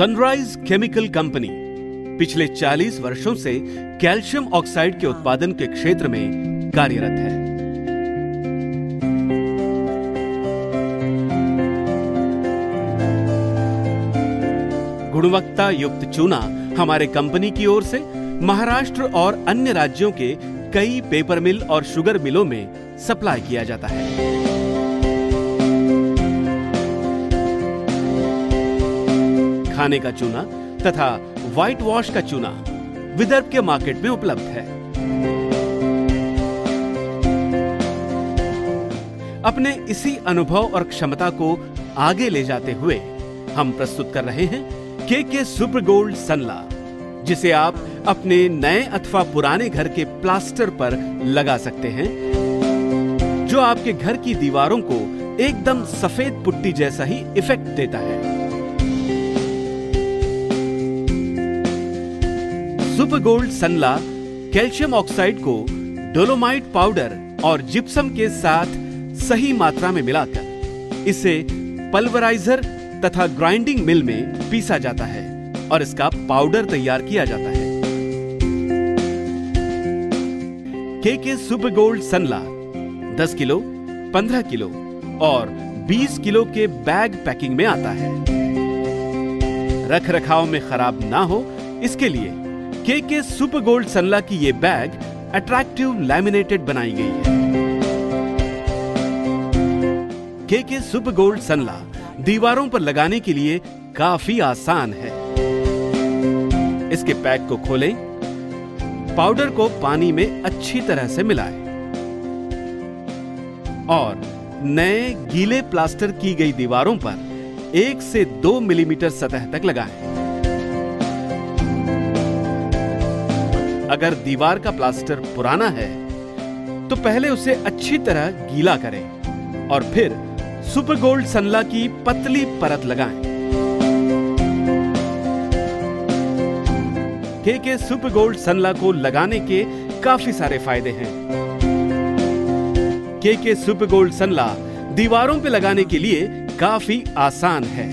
Sunrise chemical company पिछले 40 वर्षों से कैल्शियम ऑक्साइड के उत्पादन के क्षेत्र में कार्यरत है। गुणवत्ता युक्त चूना हमारे कंपनी की ओर से महाराष्ट्र और अन्य राज्यों के कई पेपर मिल और शुगर मिलों में सप्लाई किया जाता है। खाने का चूना तथा व्हाइट वॉश का चूना विदर्भ के मार्केट में उपलब्ध है। अपने इसी अनुभव और क्षमता को आगे ले जाते हुए हम प्रस्तुत कर रहे हैं केके सुपर गोल्ड सनला, जिसे आप अपने नए अथवा पुराने घर के प्लास्टर पर लगा सकते हैं, जो आपके घर की दीवारों को एकदम सफेद पुट्टी जैसा ही इफेक्ट देता है। सुपर गोल्ड सनला कैल्शियम ऑक्साइड को डोलोमाइट पाउडर और जिप्सम के साथ सही मात्रा में मिलाकर इसे पल्वराइजर तथा ग्राइंडिंग मिल में पीसा जाता है और इसका पाउडर तैयार किया जाता है। KK super gold Sanla 10 kilo, 15 kilo और 20 किलो के बैग पैकिंग में आता है। रख रखाव में खराब ना हो, इसके लिए केके सुपर गोल्ड सनला की ये बैग अट्रैक्टिव लैमिनेटेड बनाई गई है। केके सुपर गोल्ड सनला दीवारों पर लगाने के लिए काफी आसान है। इसके पैक को खोलें, पाउडर को पानी में अच्छी तरह से मिलाएं और नए गीले प्लास्टर की गई दीवारों पर 1 से 2 मिलीमीटर सतह तक लगाएं। अगर दीवार का प्लास्टर पुराना है तो पहले उसे अच्छी तरह गीला करें और फिर सुपर गोल्ड सनला की पतली परत लगाएं। केके सुपर गोल्ड सनला को लगाने के काफी सारे फायदे हैं। केके सुपर गोल्ड सनला दीवारों पे लगाने के लिए काफी आसान है।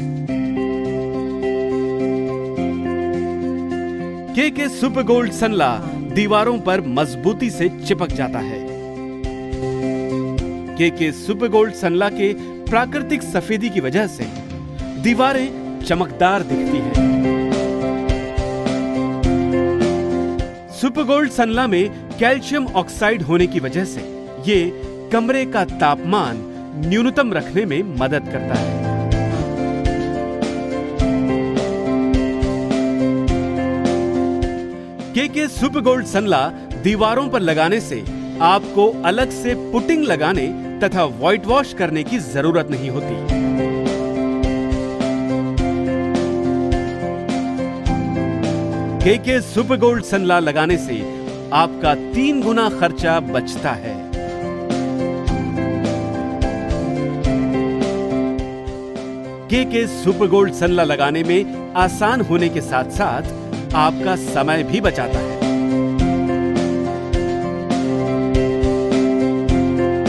केके सुपर गोल्ड सनला दीवारों पर मजबूती से चिपक जाता है। केके सुपर गोल्ड सनला के प्राकृतिक सफेदी की वजह से दीवारें चमकदार दिखती हैं। सुपर गोल्ड सनला में कैल्शियम ऑक्साइड होने की वजह से ये कमरे का तापमान न्यूनतम रखने में मदद करता है। केके सुपर गोल्ड सनला दीवारों पर लगाने से आपको अलग से पुटिंग लगाने तथा व्हाइट वॉश करने की जरूरत नहीं होती। केके सुपर गोल्ड सनला लगाने से आपका 3 गुना खर्चा बचता है। केके सुपर गोल्ड सनला लगाने में आसान होने के साथ साथ आपका समय भी बचाता है।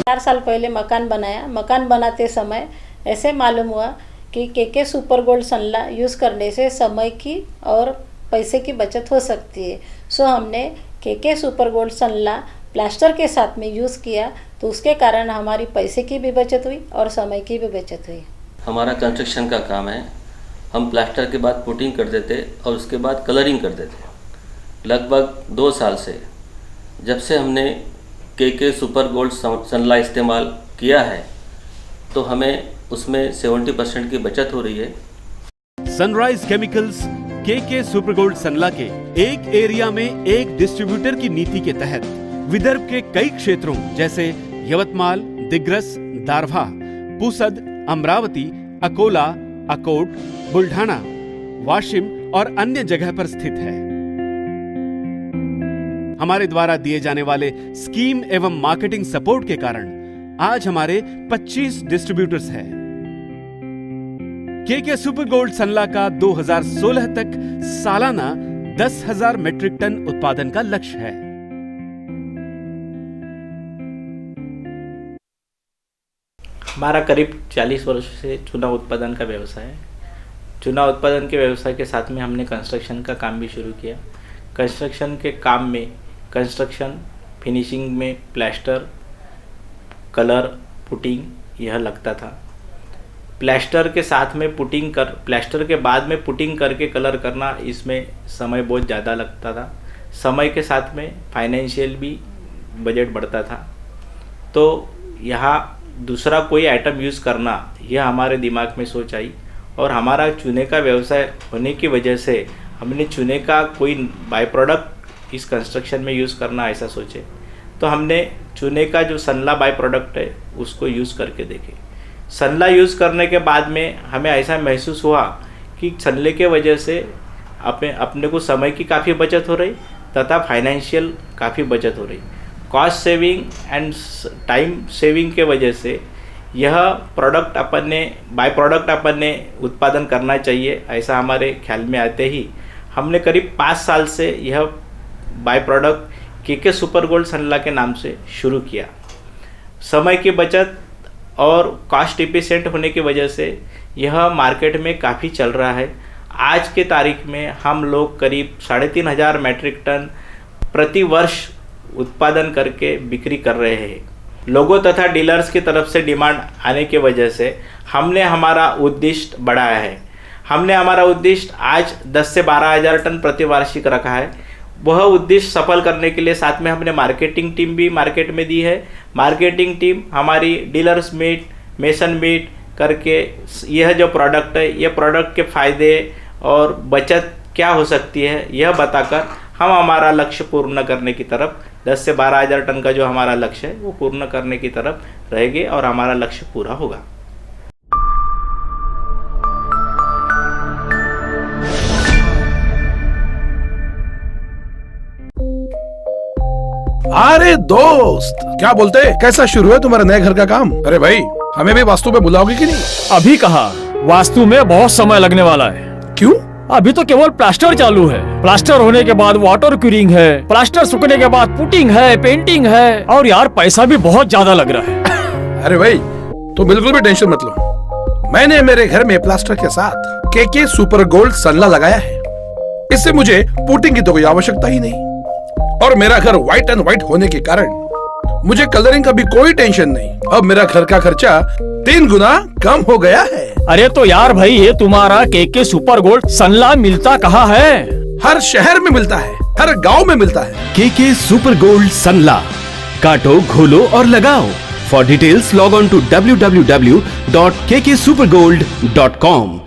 4 साल पहले मकान बनाया। मकान बनाते समय ऐसे मालूम हुआ कि केके सुपर गोल्ड सनला यूज़ करने से समय की और पैसे की बचत हो सकती है। सो हमने केके सुपर गोल्ड सनला प्लास्टर के साथ में यूज़ किया, तो उसके कारण हमारी पैसे की भी बचत हुई और समय की भी बचत हुई। हमारा कंस्ट्रक्शन का काम है। हम प्लास्टर के बाद पुटिंग कर देते और उसके बाद कलरिंग कर देते। लगभग 2 साल से जब से हमने केके सुपर गोल्ड सनला इस्तेमाल किया है तो हमें उसमें 70% की बचत हो रही है। Sunrise chemicals KK super gold Sanla के एक एरिया में एक डिस्ट्रीब्यूटर की नीति के तहत विदर्भ के कई क्षेत्रों जैसे यवतमाल, दिग्रस, दारव्हा, पुसद, अमरावती, अकोला, अकोट, बुल्ढाना, वाशिम और अन्य जगह पर स्थित है। हमारे द्वारा दिए जाने वाले स्कीम एवं मार्केटिंग सपोर्ट के कारण आज हमारे 25 डिस्ट्रीब्यूटर्स हैं। केके सुपर गोल्ड सनला का 2016 तक सालाना 10,000 मीट्रिक टन उत्पादन का लक्ष्य है। हमारा करीब 40 वर्ष से चूना उत्पादन का व्यवसाय है। चूना उत्पादन के व्यवसाय के साथ में हमने कंस्ट्रक्शन का काम भी शुरू किया। कंस्ट्रक्शन के काम में कंस्ट्रक्शन फिनिशिंग में प्लास्टर, कलर, पुटिंग यह लगता था। प्लास्टर के साथ में प्लास्टर के बाद में पुटिंग करके कलर करना, इसमें समय बहुत ज़्यादा लगता था। समय के साथ में फाइनेंशियल भी बजट बढ़ता था। तो यहाँ दूसरा कोई आइटम यूज़ करना, यह हमारे दिमाग में सोच आई और हमारा चूने का व्यवसाय होने की वजह से हमने चूने का कोई बाय प्रोडक्ट इस कंस्ट्रक्शन में यूज़ करना ऐसा सोचे। तो हमने चूने का जो सनला बाय प्रोडक्ट है उसको यूज़ करके देखे। सनला यूज़ करने के बाद में हमें ऐसा महसूस हुआ कि सनले के वजह से अपने को समय की काफ़ी बचत हो रही तथा फाइनेंशियल काफ़ी बचत हो रही। Cost saving and time saving के वजह से यह बाय प्रोडक्ट अपन ने उत्पादन करना चाहिए, ऐसा हमारे ख्याल में आते ही हमने करीब 5 साल से यह by product KK super gold Sanla के नाम से शुरू किया। समय की बचत और कॉस्ट एफिशिएंट होने की वजह से यह मार्केट में काफ़ी चल रहा है। आज के तारीख में हम लोग करीब 3,500 मैट्रिक टन प्रति वर्ष उत्पादन करके बिक्री कर रहे हैं। लोगों तथा डीलर्स की तरफ से डिमांड आने की वजह से हमने हमारा उद्दिष्ट बढ़ाया है। हमने हमारा उद्दिष्ट आज 10 से 12,000 टन प्रतिवार्षिक रखा है। वह उद्देश्य सफल करने के लिए साथ में हमने मार्केटिंग टीम भी मार्केट में दी है। मार्केटिंग टीम हमारी डीलर्स मीट, मेसन मीट करके यह जो प्रोडक्ट है, यह प्रोडक्ट के फ़ायदे और बचत क्या हो सकती है यह बताकर हम हमारा लक्ष्य पूर्ण करने की तरफ 10 से 12,000 टन का जो हमारा लक्ष्य है वो पूर्ण करने की तरफ रहेंगे और हमारा लक्ष्य पूरा होगा। अरे दोस्त, क्या बोलते, कैसा शुरू है तुम्हारे नए घर का काम? अरे भाई, हमें भी वास्तु में बुलाओगे कि नहीं? अभी कहा, वास्तु में बहुत समय लगने वाला है। क्यों? अभी तो केवल प्लास्टर चालू है। प्लास्टर होने के बाद वाटर क्यूरिंग है, प्लास्टर सूखने के बाद पुटिंग है, पेंटिंग है, और यार पैसा भी बहुत ज्यादा लग रहा है। अरे भाई, तो बिल्कुल भी टेंशन मत लो। मैंने मेरे घर में प्लास्टर के साथ केके सुपर गोल्ड सनला लगाया है। इससे मुझे पुटिंग की तो कोई आवश्यकता ही नहीं और मेरा घर व्हाइट एंड व्हाइट होने के कारण मुझे कलरिंग का भी कोई टेंशन नहीं। अब मेरा घर का खर्चा 3 गुना कम हो गया है। अरे तो यार भाई, ये तुम्हारा केके सुपर गोल्ड सनला मिलता कहाँ है? हर शहर में मिलता है, हर गांव में मिलता है। केके सुपर गोल्ड सनला, काटो, घोलो और लगाओ। For details log on to www.kksupergold.com।